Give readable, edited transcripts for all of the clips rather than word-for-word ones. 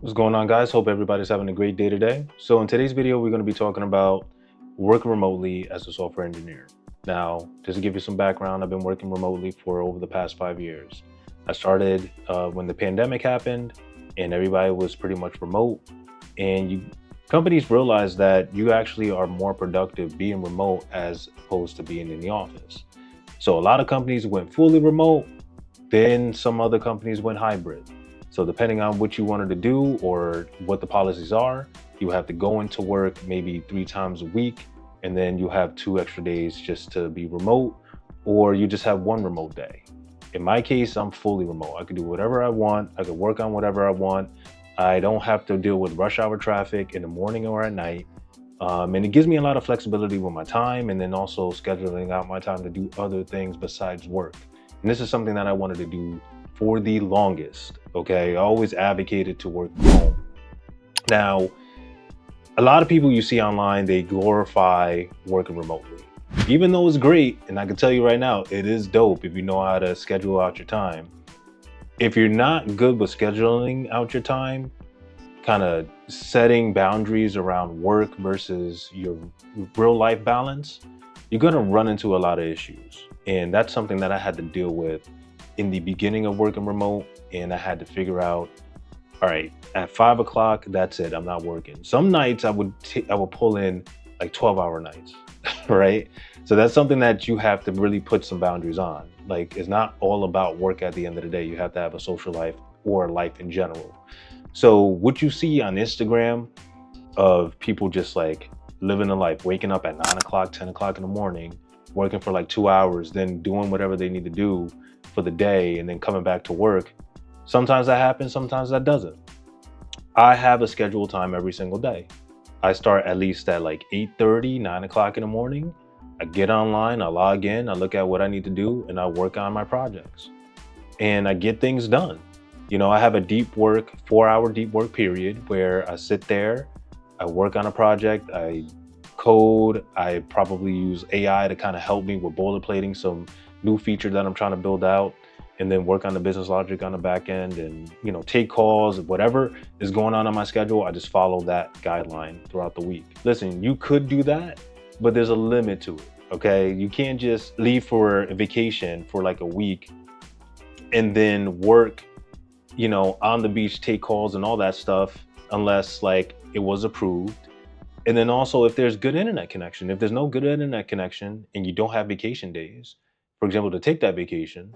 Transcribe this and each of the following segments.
What's going on, guys? Hope everybody's having a great day today. So in today's video, we're going to be talking about working remotely as a software engineer. Now, just to give you some background, I've been working remotely for over the past 5 years. I started when the pandemic happened and everybody was pretty much remote. And companies realized that you actually are more productive being remote as opposed to being in the office. So a lot of companies went fully remote, then some other companies went hybrid. So depending on what you wanted to do or what the policies are, you have to go into work maybe 3 times a week, and then you have 2 extra days just to be remote, or you just have one remote day. In my case, I'm fully remote. I could do whatever I want. I could work on whatever I want. I don't have to deal with rush hour traffic in the morning or at night. And it gives me a lot of flexibility with my time and then also scheduling out my time to do other things besides work. And this is something that I wanted to do for the longest. Okay. I always advocated to work from home. Now, a lot of people you see online, they glorify working remotely. Even though it's great, and I can tell you right now, it is dope if you know how to schedule out your time. If you're not good with scheduling out your time, kind of setting boundaries around work versus your real life balance, you're going to run into a lot of issues. And that's something that I had to deal with in the beginning of working remote. And I had to figure out, all right, at 5 o'clock, that's it. I'm not working. Some nights I would pull in like 12-hour nights, right? So that's something that you have to really put some boundaries on. Like, it's not all about work at the end of the day. You have to have a social life or life in general. So what you see on Instagram of people just like living a life, waking up at 9 o'clock, 10 o'clock in the morning, working for like 2 hours, then doing whatever they need to do for the day and then coming back to work. Sometimes that happens, sometimes that doesn't. I have a scheduled time every single day. I start at least at like 8:30, 9 o'clock in the morning. I get online, I log in, I look at what I need to do, and I work on my projects. And I get things done. I have a 4-hour deep work period where I sit there, I work on a project, I code, I probably use AI to kind of help me with boilerplating some new feature that I'm trying to build out, and then work on the business logic on the back end and, take calls, whatever is going on my schedule. I just follow that guideline throughout the week. Listen, you could do that, but there's a limit to it. Okay. You can't just leave for a vacation for like a week and then work, on the beach, take calls and all that stuff, unless like it was approved. And then also, if there's good internet connection, if there's no good internet connection and you don't have vacation days, for example, to take that vacation,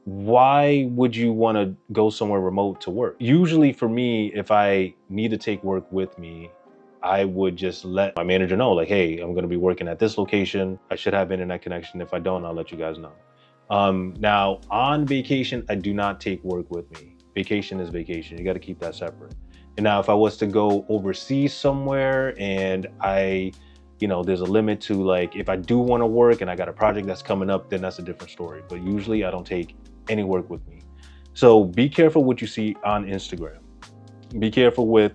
why would you want to go somewhere remote to work? Usually for me, if I need to take work with me, I would just let my manager know, like, hey, I'm going to be working at this location. I should have internet connection. If I don't, I'll let you guys know. Now, on vacation, I do not take work with me. Vacation is vacation. You got to keep that separate. And now, if I was to go overseas somewhere and there's a limit to like, if I do want to work and I got a project that's coming up, then that's a different story. But usually I don't take any work with me. So be careful what you see on Instagram. Be careful with,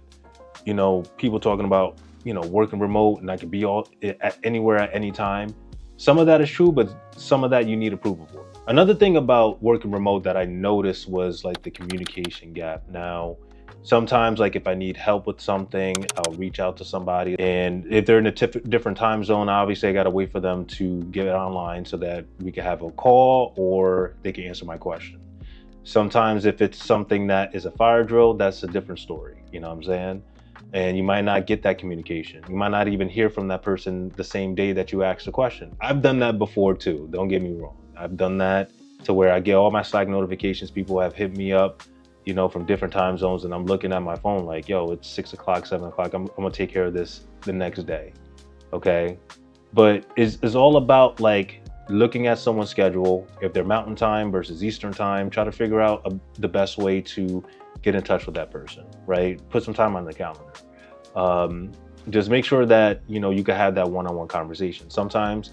people talking about, working remote and I could be anywhere at any time. Some of that is true, but some of that you need approval for. Another thing about working remote that I noticed was like the communication gap. Now, sometimes like if I need help with something, I'll reach out to somebody. And if they're in a different time zone, obviously I got to wait for them to get online so that we can have a call or they can answer my question. Sometimes if it's something that is a fire drill, that's a different story. You know what I'm saying? And you might not get that communication. You might not even hear from that person the same day that you ask the question. I've done that before too. Don't get me wrong. I've done that to where I get all my Slack notifications. People have hit me up, from different time zones, and I'm looking at my phone like, yo, it's 6 o'clock, 7 o'clock. I'm gonna take care of this the next day. Okay. But it's all about like looking at someone's schedule. If they're mountain time versus Eastern time, try to figure out the best way to get in touch with that person, right? Put some time on the calendar. Just make sure that, you can have that one-on-one conversation. Sometimes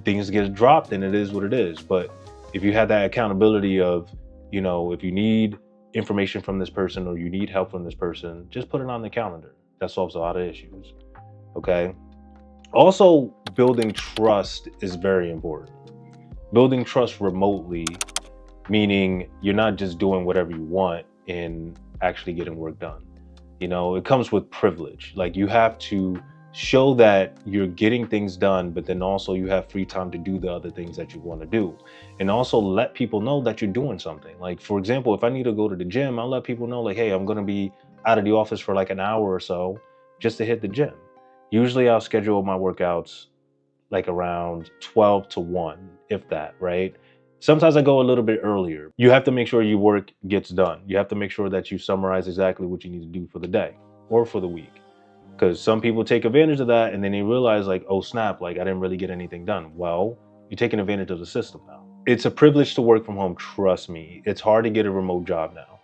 things get dropped and it is what it is. But if you have that accountability of, if you need information from this person or you need help from this person, just put it on the calendar. That solves a lot of issues. Okay. Also, building trust is very important. Building trust remotely, meaning you're not just doing whatever you want and actually getting work done. You know, it comes with privilege. Like you have to show that you're getting things done, but then also you have free time to do the other things that you want to do. And also let people know that you're doing something. Like, for example, if I need to go to the gym, I'll let people know, like, hey, I'm going to be out of the office for like an hour or so just to hit the gym. Usually I'll schedule my workouts like around 12 to 1, if that, right? Sometimes I go a little bit earlier. You have to make sure your work gets done. You have to make sure that you summarize exactly what you need to do for the day or for the week. Because some people take advantage of that and then they realize, like, oh snap, like I didn't really get anything done. Well, you're taking advantage of the system now. It's a privilege to work from home, trust me. It's hard to get a remote job now.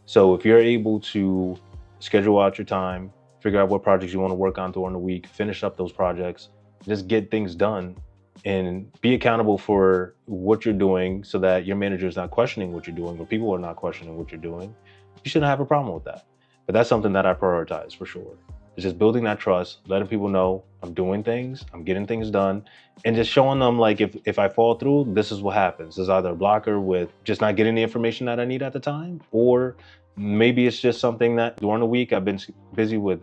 So if you're able to schedule out your time, figure out what projects you want to work on during the week, finish up those projects, just get things done and be accountable for what you're doing so that your manager is not questioning what you're doing or people are not questioning what you're doing, you shouldn't have a problem with that. But that's something that I prioritize for sure. It's just building that trust, letting people know I'm doing things, I'm getting things done, and just showing them, like, if I fall through, this is what happens. There's either a blocker with just not getting the information that I need at the time, or maybe it's just something that during the week I've been busy with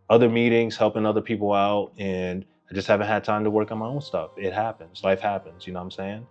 other meetings, helping other people out, and I just haven't had time to work on my own stuff. It happens, life happens, you know what I'm saying?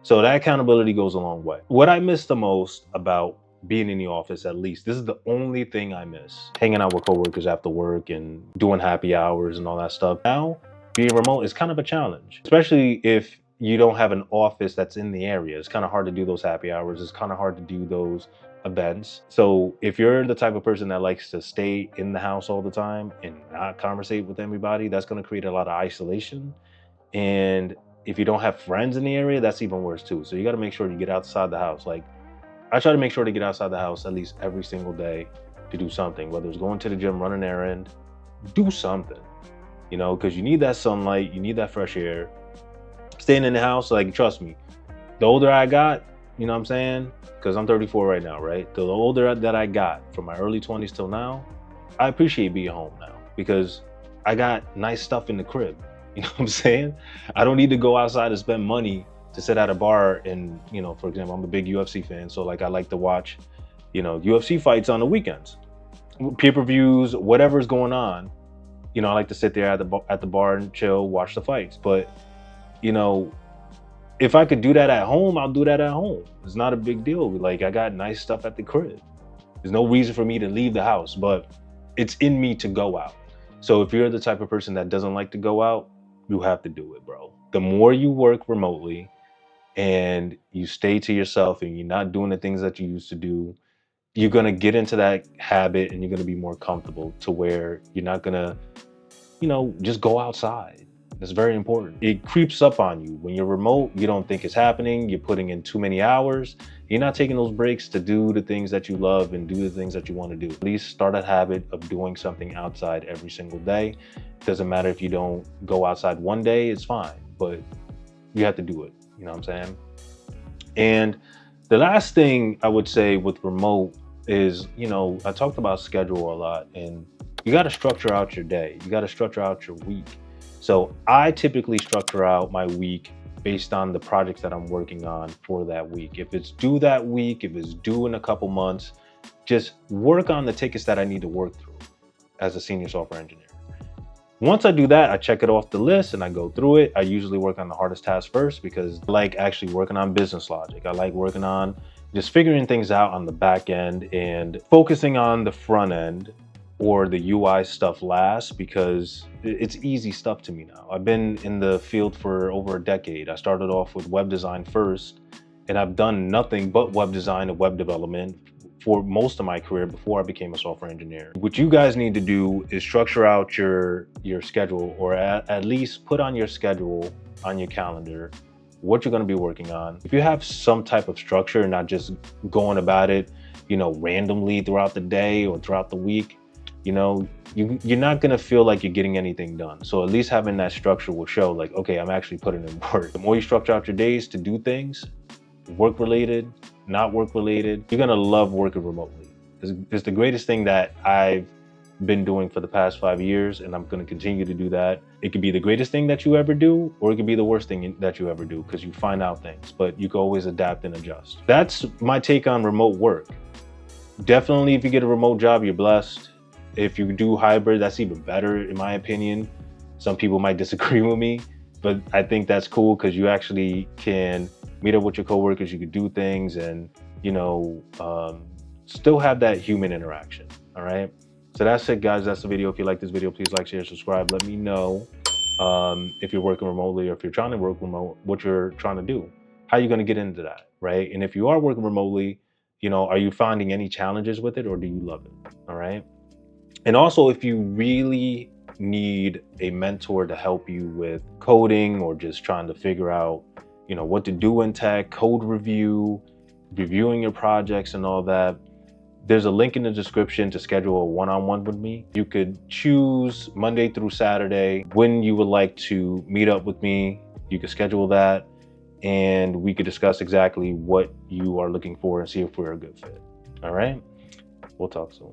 So that accountability goes a long way. What I miss the most about being in the office, at least, this is the only thing I miss. Hanging out with coworkers after work and doing happy hours and all that stuff. Now, being remote is kind of a challenge, especially if you don't have an office that's in the area. It's kind of hard to do those happy hours. It's kind of hard to do those events. So if you're the type of person that likes to stay in the house all the time and not conversate with anybody, that's going to create a lot of isolation. And if you don't have friends in the area, that's even worse too. So you got to make sure you get outside the house. Like, I try to make sure to get outside the house at least every single day to do something, whether it's going to the gym, run an errand, do something, you know, because you need that sunlight, you need that fresh air. Staying in the house, like, trust me, the older I got, you know what I'm saying? Because I'm 34 right now, right? The older that I got, from my early 20s till now, I appreciate being home now because I got nice stuff in the crib. You know what I'm saying? I don't need to go outside and spend money to sit at a bar and, you know, for example, I'm a big UFC fan. So like I like to watch, you know, UFC fights on the weekends, pay-per-views, whatever's going on. You know, I like to sit there at the bar and chill, watch the fights. But, you know, if I could do that at home, I'll do that at home. It's not a big deal. Like, I got nice stuff at the crib. There's no reason for me to leave the house, but it's in me to go out. So if you're the type of person that doesn't like to go out, you have to do it, bro. The more you work remotely and you stay to yourself and you're not doing the things that you used to do, you're going to get into that habit and you're going to be more comfortable to where you're not going to, you know, just go outside. That's very important. It creeps up on you. When you're remote, you don't think it's happening. You're putting in too many hours. You're not taking those breaks to do the things that you love and do the things that you want to do. At least start a habit of doing something outside every single day. It doesn't matter if you don't go outside one day, it's fine, but you have to do it. You know what I'm saying? And the last thing I would say with remote is, you know, I talked about schedule a lot, and you got to structure out your day. You got to structure out your week. So I typically structure out my week based on the projects that I'm working on for that week. If it's due that week, if it's due in a couple months, just work on the tickets that I need to work through as a senior software engineer. Once I do that, I check it off the list and I go through it. I usually work on the hardest task first because I like actually working on business logic. I like working on just figuring things out on the back end and focusing on the front end or the UI stuff last, because it's easy stuff to me now. I've been in the field for over a decade. I started off with web design first, and I've done nothing but web design and web development for most of my career before I became a software engineer. What you guys need to do is structure out your schedule, or at least put on your schedule on your calendar what you're going to be working on. If you have some type of structure and not just going about it, you know, randomly throughout the day or throughout the week, you know, you're not going to feel like you're getting anything done. So at least having that structure will show, like, okay, I'm actually putting in work. The more you structure out your days to do things, work related, not work related, you're going to love working remotely. It's the greatest thing that I've been doing for the past 5 years, and I'm going to continue to do that. It could be the greatest thing that you ever do, or it could be the worst thing that you ever do, because you find out things, but you can always adapt and adjust. That's my take on remote work. Definitely, if you get a remote job, you're blessed. If you do hybrid, that's even better, in my opinion. Some people might disagree with me, but I think that's cool because you actually can meet up with your coworkers. You can do things and, you know, still have that human interaction. All right. So that's it, guys. That's the video. If you like this video, please like, share, subscribe. Let me know if you're working remotely or if you're trying to work remote, what you're trying to do. How are you going to get into that, right? And if you are working remotely, are you finding any challenges with it or do you love it? All right. And also, if you really need a mentor to help you with coding or just trying to figure out, what to do in tech, code review, reviewing your projects and all that, there's a link in the description to schedule a one-on-one with me. You could choose Monday through Saturday when you would like to meet up with me. You could schedule that and we could discuss exactly what you are looking for and see if we're a good fit. All right. We'll talk soon.